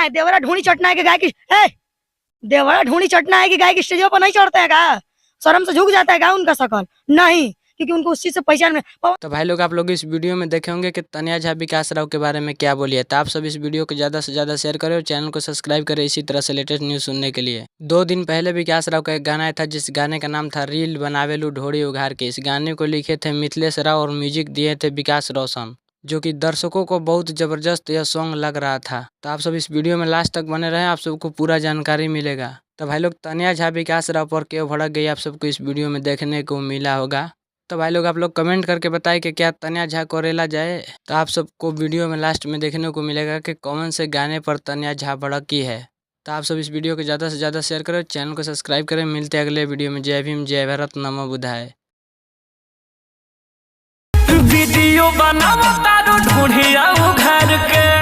देवरा ढूंढी चटना है कि गाय की देवरा ढूंढी चटना है कि गाय की स्टेजों पर नहीं चढ़ते है का? शर्म से झुक जाता है का उनका शकल? नहीं, क्योंकि उनको उस चीज से पहचान में। तो भाई लोग आप लोग इस वीडियो में देखे होंगे कि तनिया झा विकास राव के बारे में क्या बोली है। तो आप सब इस वीडियो को ज़्यादा से ज़्यादा शेयर करें और चैनल को सब्सक्राइब करें इसी तरह से लेटेस्ट न्यूज़ सुनने के लिए। 2 दिन पहले विकास राव का एक गाना आया था जिस गाने का नाम था रील बनावेलू ढोड़ी उघार के। इस गाने को लिखे थे मिथिलेश राव और म्यूजिक दिए थे विकास रोशन, जो कि दर्शकों को बहुत ज़बरदस्त यह सॉन्ग लग रहा था। तो आप सब इस वीडियो में लास्ट तक बने रहें, आप सबको पूरा जानकारी मिलेगा। तो भाई लोग तनिया झा विकास राव पर क्यों भड़क गई आप सबको इस वीडियो में देखने को मिला होगा। तो भाई लोग आप लोग कमेंट करके बताएं कि क्या तनिया झा को रेला जाए। तो आप सबको वीडियो में लास्ट में देखने को मिलेगा कि कौन से गाने पर तनिया झा भड़की है। तो आप सब इस वीडियो को ज़्यादा से ज़्यादा शेयर करें, चैनल को सब्सक्राइब करें। मिलते हैं अगले वीडियो में। जय भीम, जय भारत, नमो बुद्धाय। वीडियो बनावा तारो ढूंढिया घर के।